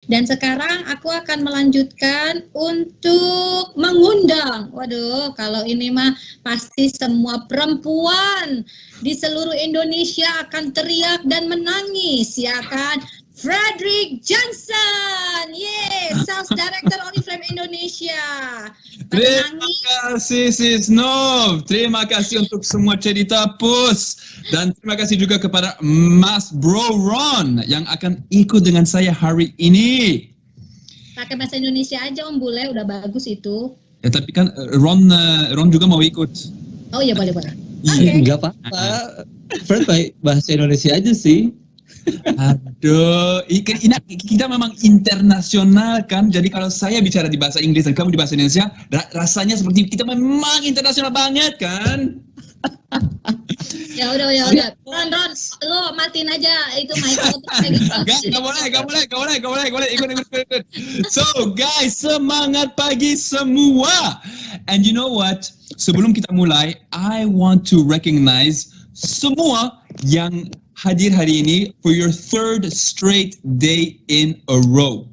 Dan sekarang aku akan melanjutkan untuk mengundang. Waduh, kalau ini mah pasti semua perempuan di seluruh Indonesia akan teriak dan menangis, ya kan? Frederick Johnson, Sales Director Oriflame Indonesia. Terima kasih Sis Nov, terima kasih untuk semua cerita Pus, dan terima kasih juga kepada Mas Bro Ron yang akan ikut dengan saya hari ini. Pakai bahasa Indonesia aja Om Bule, udah bagus itu. Ya tapi kan Ron juga mau ikut. Oh iya boleh. Iya, nggak apa-apa. Fred bahasa Indonesia aja sih. Aduh, kita memang internasional kan. Jadi kalau saya bicara di bahasa Inggris dan kamu di bahasa Indonesia, rasanya seperti kita memang internasional banget kan. Ya udah. Ron, lo matiin aja itu mic lo. Gak boleh, ikut. So guys, semangat pagi semua. And you know what? Sebelum kita mulai, I want to recognize semua yang hadir hari ini for your third straight day in a row.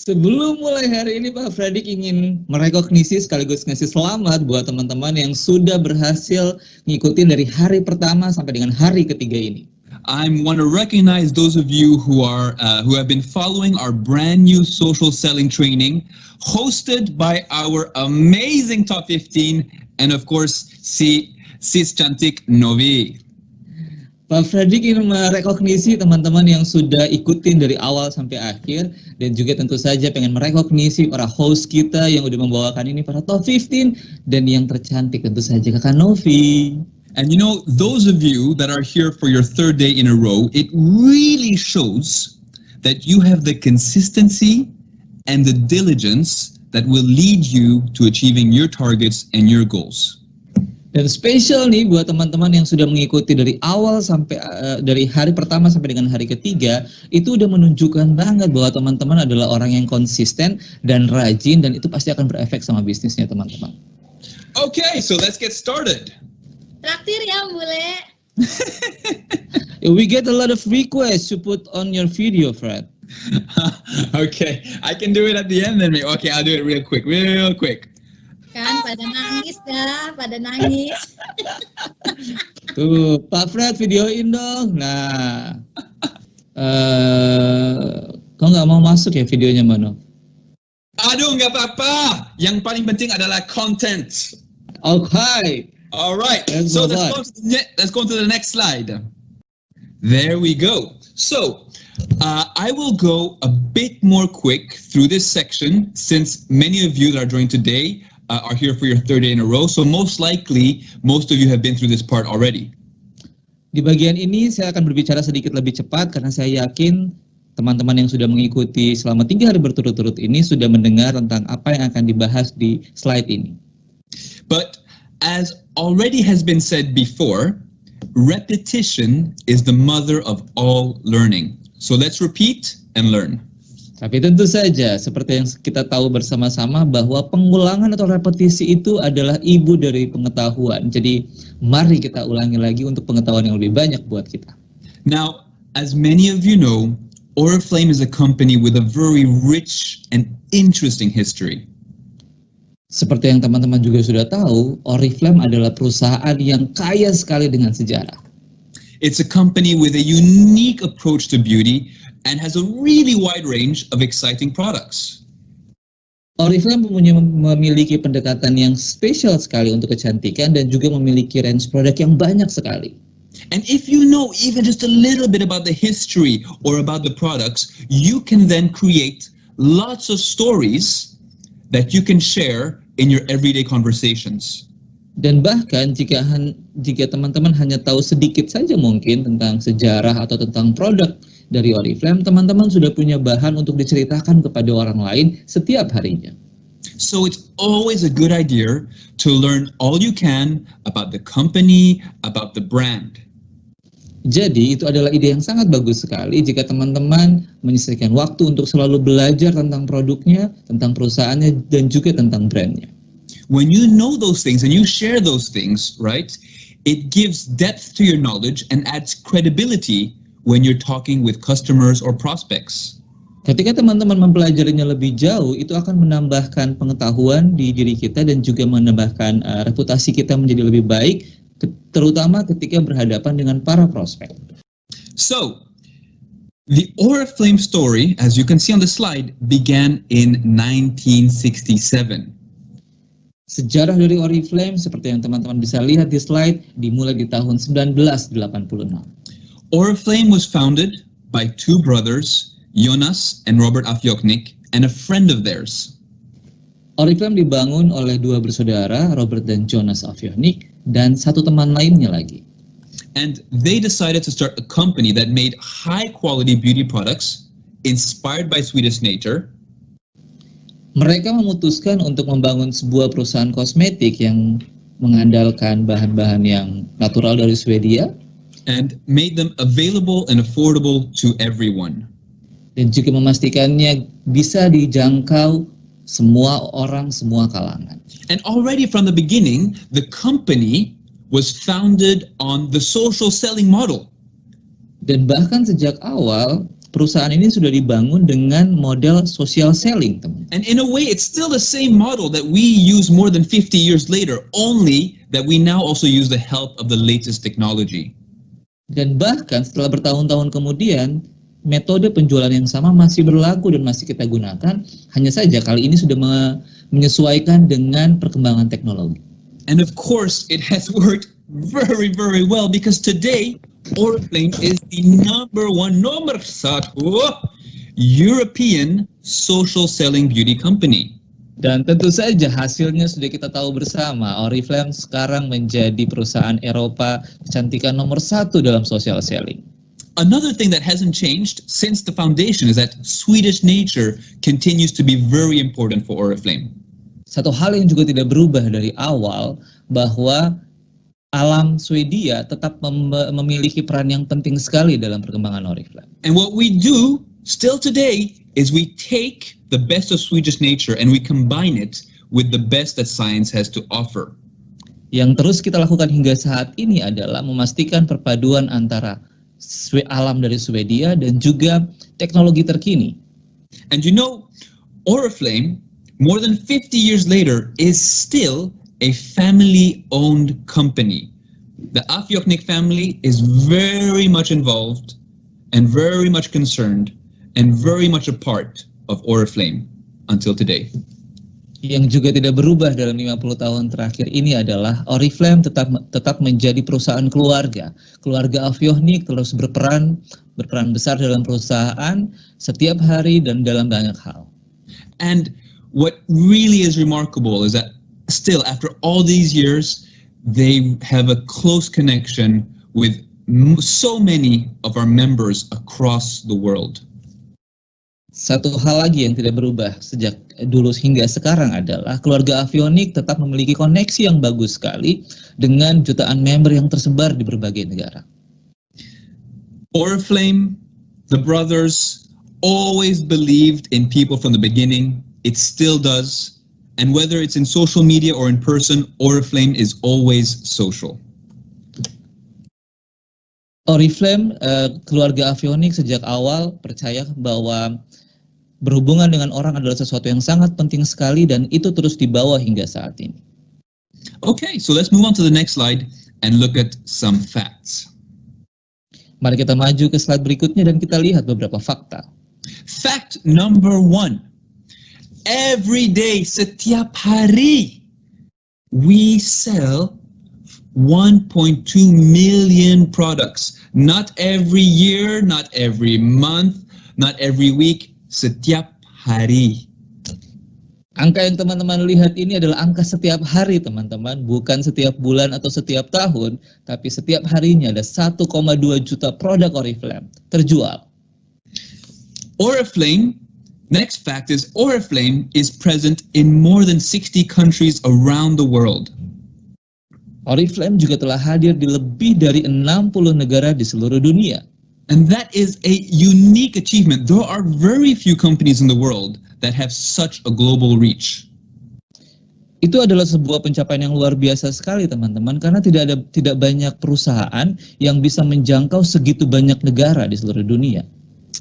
Sebelum mulai hari ini Pak Fredrik ingin merekognisi sekaligus ngasih selamat buat teman-teman yang sudah berhasil ngikutin dari hari pertama sampai dengan hari ketiga ini. I want to recognize those of you who have been following our brand new social selling training hosted by our amazing Top 15 and of course Sis Cantik Novi. Pak Fredrik ingin merekognisi teman-teman yang sudah ikutin dari awal sampai akhir, dan juga tentu saja pengen merekognisi para host kita yang udah membawakan ini para Top 15 dan yang tercantik tentu saja Kakak Novi. And you know, those of you that are here for your third day in a row, it really shows that you have the consistency and the diligence that will lead you to achieving your targets and your goals. Dan spesial nih buat teman-teman yang sudah mengikuti dari awal sampai dari hari pertama sampai dengan hari ketiga, itu udah menunjukkan banget bahwa teman-teman adalah orang yang konsisten dan rajin, dan itu pasti akan berefek sama bisnisnya teman-teman. Okay, so let's get started. Traktir ya Bule. We get a lot of requests to put on your video, Fred. Okay, I can do it at the end then. Okay, I'll do it real quick. Kan pada nangis. Tuh, Pak Fred videoin dong. Nah, kau nggak mau masuk ya videonya Mano? Aduh, nggak apa-apa. Yang paling penting adalah content. Okay. All right. So let's go to the next slide. There we go. So I will go a bit more quick through this section since many of you that are joining today are here for your third day in a row. So most likely, most of you have been through this part already. Di bagian ini saya akan berbicara sedikit lebih cepat karena saya yakin teman-teman yang sudah mengikuti selama 3 hari berturut-turut ini sudah mendengar tentang apa yang akan dibahas di slide ini. But as already has been said before, repetition is the mother of all learning. So let's repeat and learn. Tapi tentu saja, seperti yang kita tahu bersama-sama bahwa pengulangan atau repetisi itu adalah ibu dari pengetahuan. Jadi, mari kita ulangi lagi untuk pengetahuan yang lebih banyak buat kita. Now, as many of you know, Oriflame is a company with a very rich and interesting history. Seperti yang teman-teman juga sudah tahu, Oriflame adalah perusahaan yang kaya sekali dengan sejarah. It's a company with a unique approach to beauty and has a really wide range of exciting products. Oriflame memiliki pendekatan yang spesial sekali untuk kecantikan dan juga memiliki range produk yang banyak sekali. And if you know even just a little bit about the history or about the products, you can then create lots of stories that you can share in your everyday conversations. Dan bahkan jika teman-teman hanya tahu sedikit saja mungkin tentang sejarah atau tentang produk dari Oriflame, teman-teman sudah punya bahan untuk diceritakan kepada orang lain setiap harinya. So it's always a good idea to learn all you can about the company, about the brand. Jadi itu adalah ide yang sangat bagus sekali jika teman-teman menyisihkan waktu untuk selalu belajar tentang produknya, tentang perusahaannya, dan juga tentang brandnya. When you know those things and you share those things, right, it gives depth to your knowledge and adds credibility when you're talking with customers or prospects. Ketika teman-teman mempelajarinya lebih jauh, itu akan menambahkan pengetahuan di diri kita dan juga menambahkan reputasi kita menjadi lebih baik, terutama ketika berhadapan dengan para prospek. So, the Oriflame story, as you can see on the slide, began in 1967. Sejarah dari Oriflame, seperti yang teman-teman bisa lihat di slide, dimulai di tahun 1986. Oriflame was founded by two brothers, Jonas and Robert Afjoknik, and a friend of theirs. Oriflame dibangun oleh dua bersaudara, Robert dan Jonas Afjoknik, dan satu teman lainnya lagi. And they decided to start a company that made high-quality beauty products inspired by Swedish nature. Mereka memutuskan untuk membangun sebuah perusahaan kosmetik yang mengandalkan bahan-bahan yang natural dari Swedia, and made them available and affordable to everyone. dan juga memastikannya bisa dijangkau semua orang, semua kalangan. And already from the beginning, the company was founded on the social selling model. Dan bahkan sejak awal, perusahaan ini sudah dibangun dengan model social selling, teman. And in a way, it's still the same model that we use more than 50 years later, only that we now also use the help of the latest technology. Dan bahkan setelah bertahun-tahun kemudian, metode penjualan yang sama masih berlaku dan masih kita gunakan, hanya saja kali ini sudah menyesuaikan dengan perkembangan teknologi. And of course, it has worked very, very well because today, Oriflame is the nomor satu European social selling beauty company. Dan tentu saja hasilnya sudah kita tahu bersama, Oriflame sekarang menjadi perusahaan Eropa kecantikan nomor 1 dalam social selling. Another thing that hasn't changed since the foundation is that Swedish nature continues to be very important for Oriflame. Satu hal yang juga tidak berubah dari awal, bahwa alam Swedia tetap memiliki peran yang penting sekali dalam perkembangan Oriflame. And what we do still today is we take the best of Swedish nature and we combine it with the best that science has to offer. Yang terus kita lakukan hingga saat ini adalah memastikan perpaduan antara alam dari Swedia dan juga teknologi terkini. And you know, Oriflame, more than 50 years later, is still a family-owned company. The Afjoknik family is very much involved and very much concerned and very much a part of Oriflame until today. Yang juga tidak berubah dalam 50 tahun terakhir ini adalah Oriflame tetap menjadi perusahaan keluarga. Keluarga Afjoknik terus berperan besar dalam perusahaan setiap hari dan dalam banyak hal. And what really is remarkable is that still after all these years, they have a close connection with so many of our members across the world. Satu hal lagi yang tidak berubah sejak dulu hingga sekarang adalah keluarga Afjoknik tetap memiliki koneksi yang bagus sekali dengan jutaan member yang tersebar di berbagai negara. Oriflame, the brothers, always believed in people from the beginning. It still does. And whether it's in social media or in person, Oriflame is always social. Oriflame, keluarga Afjoknik sejak awal percaya bahwa berhubungan dengan orang adalah sesuatu yang sangat penting sekali dan itu terus dibawa hingga saat ini. Okay, so let's move on to the next slide and look at some facts. Mari kita maju ke slide berikutnya dan kita lihat beberapa fakta. Fact number 1. Every day, setiap hari, we sell 1.2 million products. Not every year, not every month, not every week, setiap hari. Angka yang teman-teman lihat ini adalah angka setiap hari, teman-teman, bukan setiap bulan atau setiap tahun, tapi setiap harinya ada 1,2 juta produk Oriflame terjual. Oriflame, next fact is Oriflame is present in more than 60 countries around the world. Oriflame juga telah hadir di lebih dari 60 negara di seluruh dunia. And that is a unique achievement. There are very few companies in the world that have such a global reach. Itu adalah sebuah pencapaian yang luar biasa sekali, teman-teman, karena tidak banyak perusahaan yang bisa menjangkau segitu banyak negara di seluruh dunia.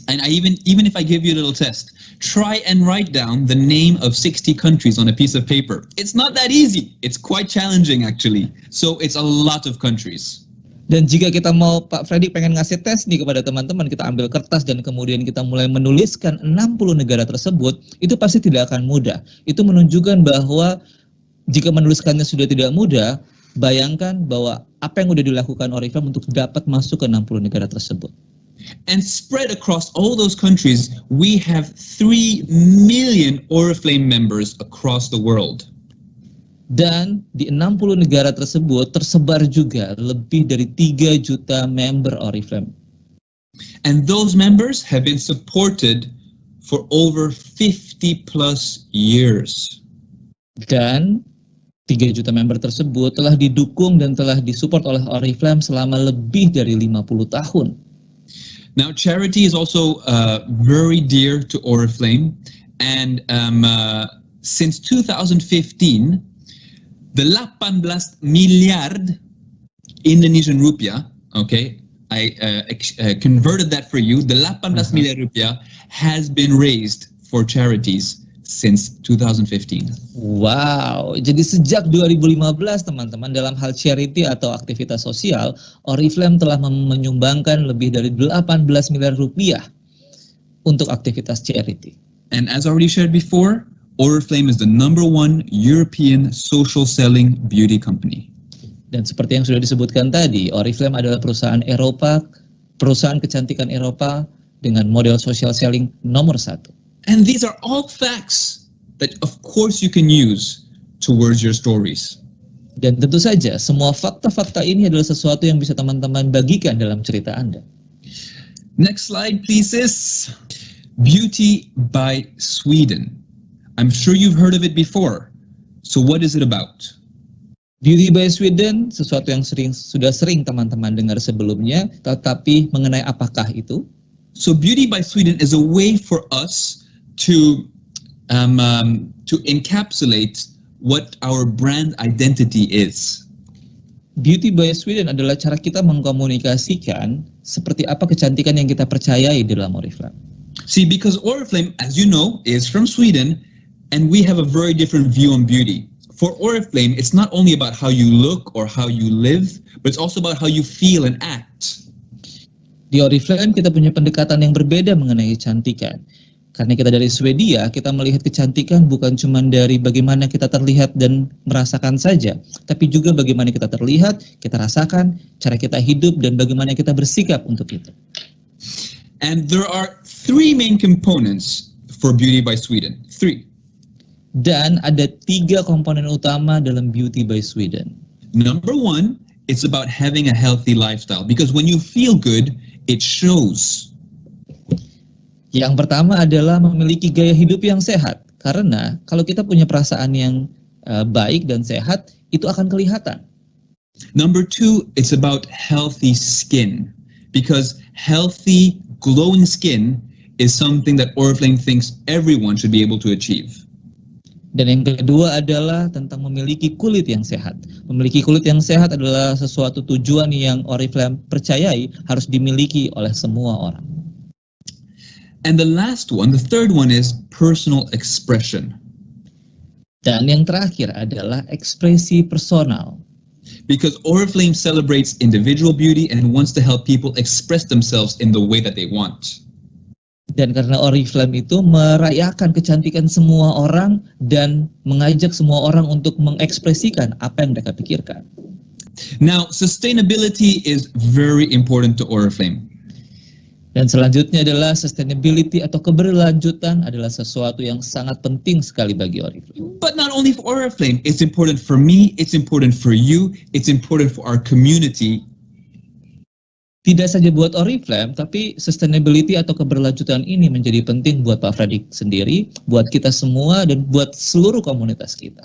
And even if I give you a little test, try and write down the name of 60 countries on a piece of paper. It's not that easy. It's quite challenging actually. So it's a lot of countries. Dan jika kita mau, Pak Freddy pengen ngasih tes nih kepada teman-teman, kita ambil kertas dan kemudian kita mulai menuliskan 60 negara tersebut, itu pasti tidak akan mudah. Itu menunjukkan bahwa jika menuliskannya sudah tidak mudah, bayangkan bahwa apa yang sudah dilakukan Oriflame untuk dapat masuk ke 60 negara tersebut. And spread across all those countries, we have 3 million Oriflame members across the world. Dan di 60 negara tersebut tersebar juga lebih dari 3 juta member Oriflame. And those members have been supported for over 50 plus years. Dan 3 juta member tersebut telah didukung dan telah disupport oleh Oriflame selama lebih dari 50 tahun. Now, charity is also very dear to Oriflame, and since 2015, the 18 miliard Indonesian rupiah, okay, I converted that for you, the 18 miliar rupiah has been raised for charities since 2015. Wow, jadi sejak 2015 teman-teman dalam hal charity atau aktivitas sosial, Oriflame telah menyumbangkan lebih dari 18 miliar rupiah untuk aktivitas charity. And as already shared before, Oriflame is the #1 European social selling beauty company. Dan seperti yang sudah disebutkan tadi, Oriflame adalah perusahaan Eropa, perusahaan kecantikan Eropa dengan model social selling nomor 1. And these are all facts that of course you can use towards your stories. Dan tentu saja semua fakta-fakta ini adalah sesuatu yang bisa teman-teman bagikan dalam cerita Anda. Next slide please sis. Beauty by Sweden. I'm sure you've heard of it before. So what is it about? Beauty by Sweden, sesuatu yang sudah sering teman-teman dengar sebelumnya, tetapi mengenai apakah itu? So Beauty by Sweden is a way for us to encapsulate what our brand identity is. Beauty by Sweden adalah cara kita mengkomunikasikan seperti apa kecantikan yang kita percayai dalam Oriflame. See, because Oriflame, as you know, is from Sweden, and we have a very different view on beauty. For Oriflame, it's not only about how you look or how you live, but it's also about how you feel and act. Di Oriflame kita punya pendekatan yang berbeda mengenai kecantikan. Karena kita dari Swedia, kita melihat kecantikan bukan cuma dari bagaimana kita terlihat dan merasakan saja, tapi juga bagaimana kita terlihat, kita rasakan, cara kita hidup, dan bagaimana kita bersikap untuk itu. And there are 3 main components for Beauty by Sweden. 3. Dan ada 3 komponen utama dalam Beauty by Sweden. Number 1, it's about having a healthy lifestyle, because when you feel good, it shows. Yang pertama adalah memiliki gaya hidup yang sehat. Karena kalau kita punya perasaan yang baik dan sehat, itu akan kelihatan. Number 2, it's about healthy skin. Because healthy, glowing skin is something that Oriflame thinks everyone should be able to achieve. Dan yang kedua adalah tentang memiliki kulit yang sehat. Memiliki kulit yang sehat adalah sesuatu tujuan yang Oriflame percayai harus dimiliki oleh semua orang. And the last one, the third one is personal expression. Dan yang terakhir adalah ekspresi personal. Because Oriflame celebrates individual beauty and wants to help people express themselves in the way that they want. Dan karena Oriflame itu merayakan kecantikan semua orang dan mengajak semua orang untuk mengekspresikan apa yang mereka pikirkan. Now, sustainability is very important to Oriflame. Dan selanjutnya adalah sustainability atau keberlanjutan adalah sesuatu yang sangat penting sekali bagi Oriflame. But not only for Oriflame, it's important for me, it's important for you, it's important for our community. Tidak saja buat Oriflame, tapi sustainability atau keberlanjutan ini menjadi penting buat Pak Freddy sendiri, buat kita semua, dan buat seluruh komunitas kita.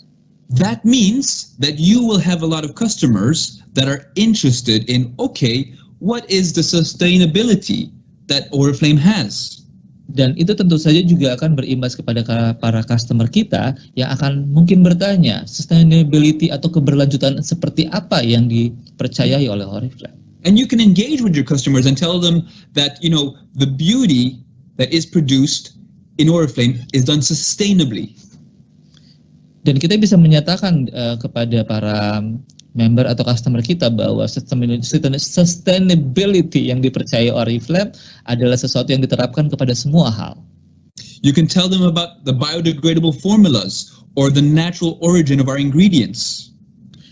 That means that you will have a lot of customers that are interested in, okay, what is the sustainability that Oriflame has? Dan itu tentu saja juga akan berimbas kepada para customer kita yang akan mungkin bertanya, sustainability atau keberlanjutan seperti apa yang dipercayai oleh Oriflame. And you can engage with your customers and tell them that, you know, the beauty that is produced in Oriflame is done sustainably. Dan kita bisa menyatakan kepada para member atau customer kita bahwa sustainability yang dipercaya Oriflame adalah sesuatu yang diterapkan kepada semua hal. You can tell them about the biodegradable formulas or the natural origin of our ingredients.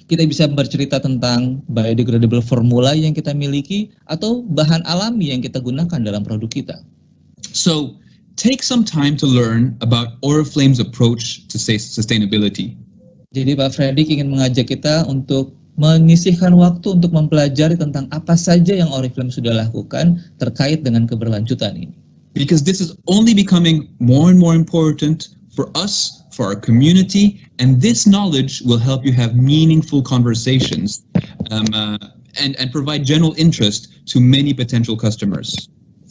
Kita bisa bercerita tentang biodegradable formula yang kita miliki atau bahan alami yang kita gunakan dalam produk kita. So, take some time to learn about Oriflame's approach to sustainability. Jadi Pak Fredrik ingin mengajak kita untuk menyisihkan waktu untuk mempelajari tentang apa saja yang Oriflame sudah lakukan terkait dengan keberlanjutan ini. Because this is only becoming more and more important for us, for our community, and this knowledge will help you have meaningful conversations and provide general interest to many potential customers.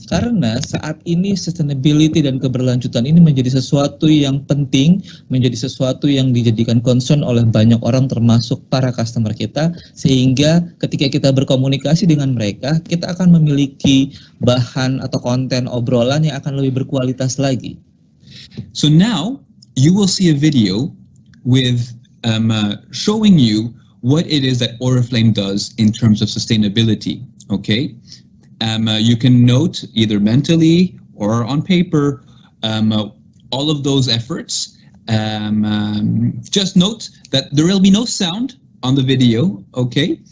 Karena saat ini sustainability dan keberlanjutan ini menjadi sesuatu yang penting, menjadi sesuatu yang dijadikan concern oleh banyak orang termasuk para customer kita, sehingga ketika kita berkomunikasi dengan mereka, kita akan memiliki bahan atau konten obrolan yang akan lebih berkualitas lagi. So now you will see a video with showing you what it is that Oriflame does in terms of sustainability, okay? You can note either mentally or on paper all of those efforts. Just note that there will be no sound on the video, okay?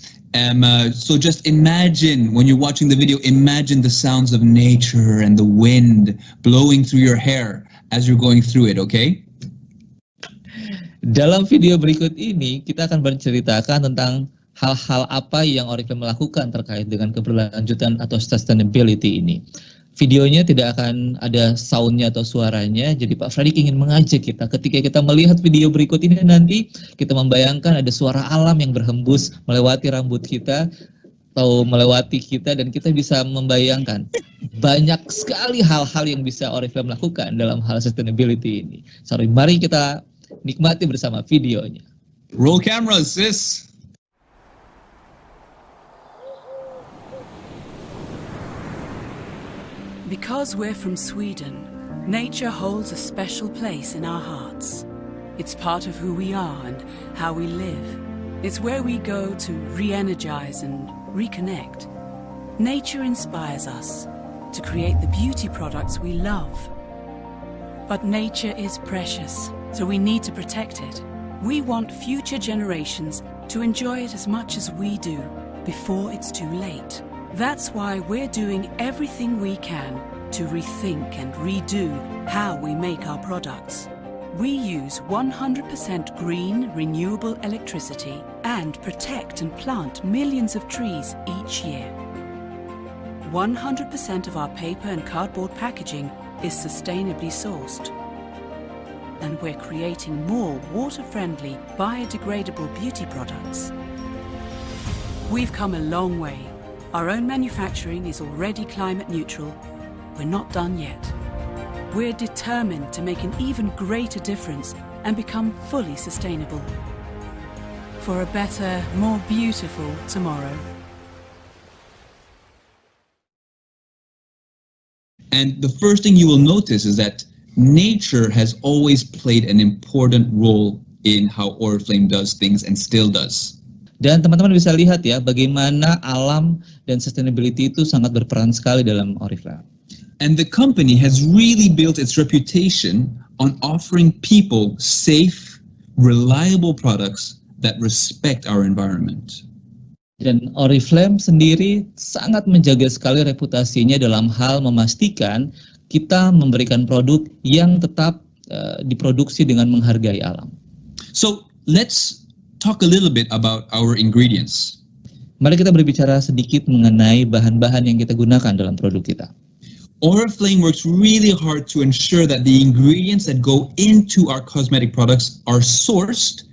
So just imagine, when you're watching the video, imagine the sounds of nature and the wind blowing through your hair as you're going through it, okay? Dalam video berikut ini, kita akan berceritakan tentang hal-hal apa yang Oriflame melakukan terkait dengan keberlanjutan atau sustainability ini. Videonya tidak akan ada soundnya atau suaranya, jadi Pak Fredrik ingin mengajak kita ketika kita melihat video berikut ini nanti, kita membayangkan ada suara alam yang berhembus melewati rambut kita atau melewati kita, dan kita bisa membayangkan banyak sekali hal-hal yang bisa Oriflame lakukan dalam hal sustainability ini. Mari kita nikmati bersama videonya. Roll cameras, sis! Because we're from Sweden, nature holds a special place in our hearts. It's part of who we are and how we live. It's where we go to re-energize and reconnect. Nature inspires us to create the beauty products we love. But nature is precious, so we need to protect it. We want future generations to enjoy it as much as we do before it's too late. That's why we're doing everything we can to rethink and redo how we make our products. We use 100% green, renewable electricity and protect and plant millions of trees each year. 100% of our paper and cardboard packaging is sustainably sourced. And we're creating more water-friendly, biodegradable beauty products. We've come a long way. Our own manufacturing is already climate neutral. We're not done yet. We're determined to make an even greater difference and become fully sustainable. For a better, more beautiful tomorrow. And the first thing you will notice is that nature has always played an important role in how Oriflame does things and still does. Dan teman-teman bisa lihat ya bagaimana alam dan sustainability itu sangat berperan sekali dalam Oriflame. And the company has really built its reputation on offering people safe, reliable products that respect our environment. Dan Oriflame sendiri sangat menjaga sekali reputasinya dalam hal memastikan kita memberikan produk yang tetap diproduksi dengan menghargai alam. So let's talk a little bit about our ingredients. Mari kita berbicara sedikit mengenai bahan-bahan yang kita gunakan dalam produk kita. Oriflame works really hard to ensure that the ingredients that go into our cosmetic products are sourced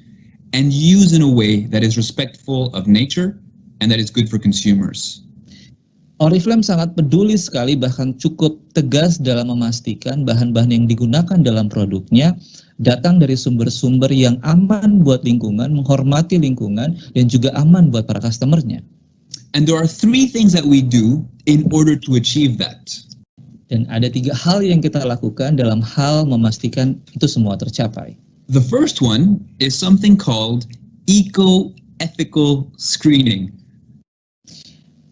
and used in a way that is respectful of nature and that is good for consumers. Oriflame sangat peduli sekali, bahkan cukup tegas dalam memastikan bahan-bahan yang digunakan dalam produknya datang dari sumber-sumber yang aman buat lingkungan, menghormati lingkungan, dan juga aman buat para customer-nya. And there are three things that we do in order to achieve that. Dan ada 3 hal yang kita lakukan dalam hal memastikan itu semua tercapai. The first one is something called eco-ethical screening.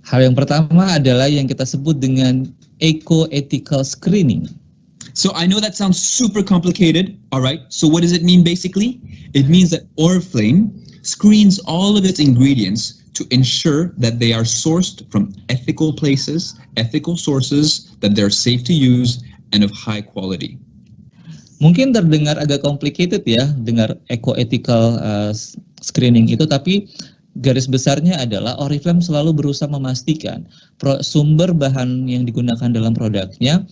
Hal yang pertama adalah yang kita sebut dengan eco-ethical screening. So I know that sounds super complicated, all right? So what does it mean basically? It means that Oriflame screens all of its ingredients to ensure that they are sourced from ethical places, ethical sources, that they're safe to use, and of high quality. Mungkin terdengar agak complicated ya, dengar eco-ethical screening itu, tapi garis besarnya adalah Oriflame selalu berusaha memastikan sumber bahan yang digunakan dalam produknya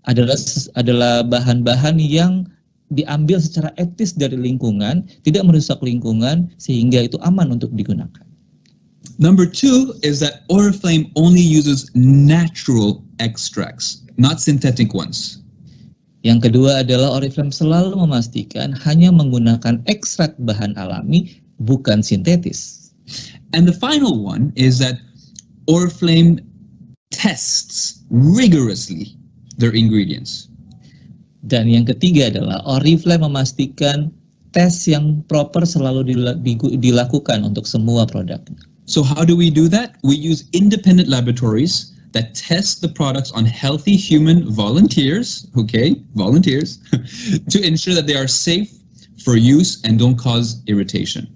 adalah bahan-bahan yang diambil secara etis dari lingkungan, tidak merusak lingkungan, sehingga itu aman untuk digunakan. Number 2 is that Oriflame only uses natural extracts, not synthetic ones. Yang kedua adalah Oriflame selalu memastikan hanya menggunakan ekstrak bahan alami, bukan sintetis. And the final one is that Oriflame tests rigorously their ingredients. Dan yang ketiga adalah Oriflame memastikan tes yang proper selalu dilakukan untuk semua produknya. So how do we do that? We use independent laboratories that test the products on healthy human volunteers, to ensure that they are safe for use and don't cause irritation.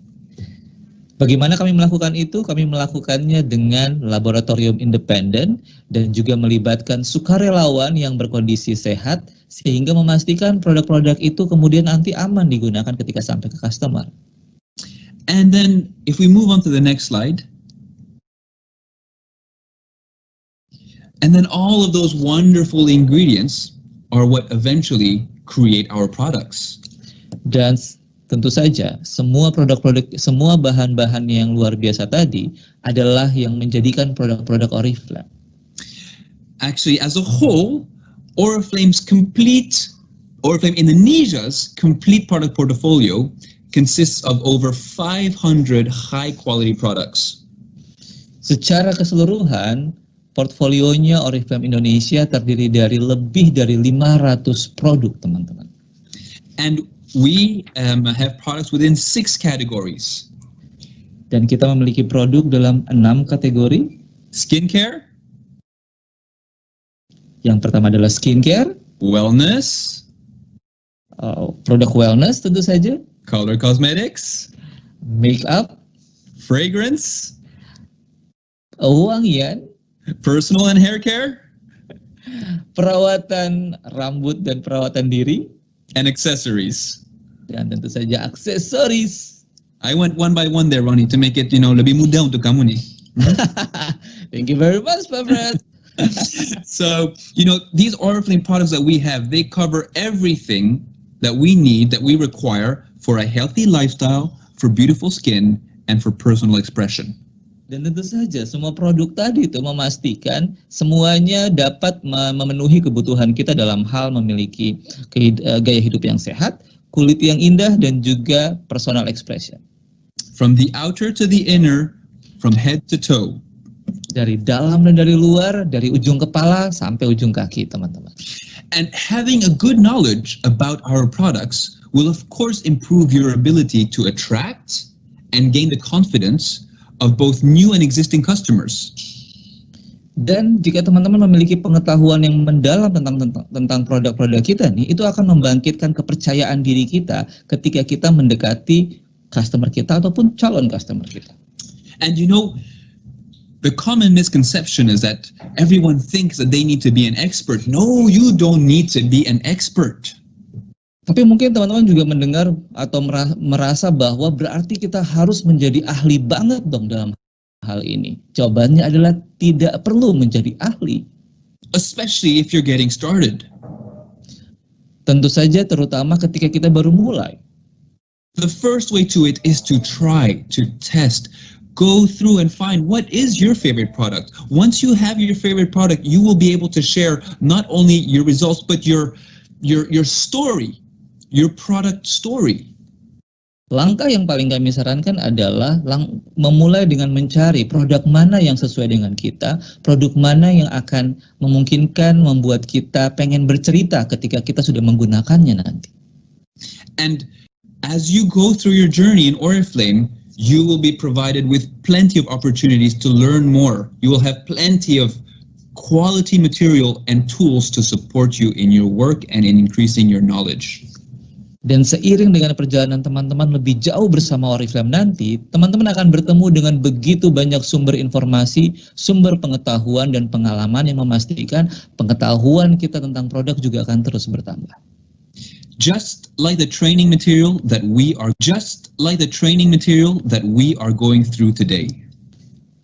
Bagaimana kami melakukan itu? Kami melakukannya dengan laboratorium independen dan juga melibatkan sukarelawan yang berkondisi sehat sehingga memastikan produk-produk itu kemudian nanti aman digunakan ketika sampai ke customer. And then if we move on to the next slide, and then all of those wonderful ingredients are what eventually create our products. Dan tentu saja, semua bahan-bahan yang luar biasa tadi adalah yang menjadikan produk-produk Oriflame. Actually, as a whole, Oriflame Indonesia's complete product portfolio consists of over 500 high-quality products. Secara keseluruhan, portfolionya Oriflame Indonesia terdiri dari lebih dari 500 produk, teman-teman. And we have products within 6 categories. Dan kita memiliki produk dalam 6 kategori. Skincare. Yang pertama adalah skincare. Wellness. Produk wellness tentu saja. Color cosmetics. Makeup. Fragrance. Wangian. Personal and hair care. Perawatan rambut dan perawatan diri. And accessories. Dan tentu saja aksesoris. I went one by one there, Ronnie, to make it, lebih mudah untuk kamu nih. Thank you very much, Pak Fred. So, these Oriflame products that we have, they cover everything that we need, that we require for a healthy lifestyle, for beautiful skin, and for personal expression. Dan tentu saja semua produk tadi itu memastikan semuanya dapat memenuhi kebutuhan kita dalam hal memiliki gaya hidup yang sehat, kulit yang indah, dan juga personal expression. From the outer to the inner, from head to toe. Dari dalam dan dari luar, dari ujung kepala sampai ujung kaki, teman-teman. And having a good knowledge about our products will of course improve your ability to attract and gain the confidence of both new and existing customers. Dan jika teman-teman memiliki pengetahuan yang mendalam tentang produk-produk kita nih, itu akan membangkitkan kepercayaan diri kita ketika kita mendekati customer kita ataupun calon customer kita. And the common misconception is that everyone thinks that they need to be an expert. No, you don't need to be an expert. Tapi mungkin teman-teman juga mendengar atau merasa bahwa berarti kita harus menjadi ahli banget dong dalam hal ini. Jawabannya adalah tidak perlu menjadi ahli. Especially if you're getting started. Tentu saja terutama ketika kita baru mulai. The first way to it is to try, to test, go through and find what is your favorite product. Once you have your favorite product, you will be able to share not only your results but your story. Your product story. Langkah yang paling kami sarankan adalah memulai dengan mencari produk mana yang sesuai dengan kita, produk mana yang akan memungkinkan membuat kita pengen bercerita ketika kita sudah menggunakannya nanti. And as you go through your journey in Oriflame, you will be provided with plenty of opportunities to learn more. You will have plenty of quality material and tools to support you in your work and in increasing your knowledge. Dan seiring dengan perjalanan teman-teman lebih jauh bersama Oriflame nanti, teman-teman akan bertemu dengan begitu banyak sumber informasi, sumber pengetahuan dan pengalaman yang memastikan pengetahuan kita tentang produk juga akan terus bertambah. Just like the training material that we are going through today.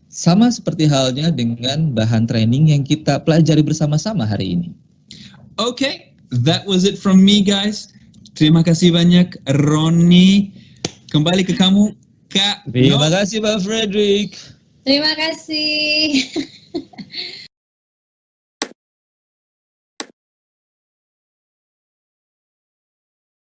Sama seperti halnya dengan bahan training yang kita pelajari bersama-sama hari ini. Okay, that was it from me, guys. Terima kasih banyak, Ronnie. Kembali ke kamu, Kak. Terima kasih, Pak Frederick. Terima kasih.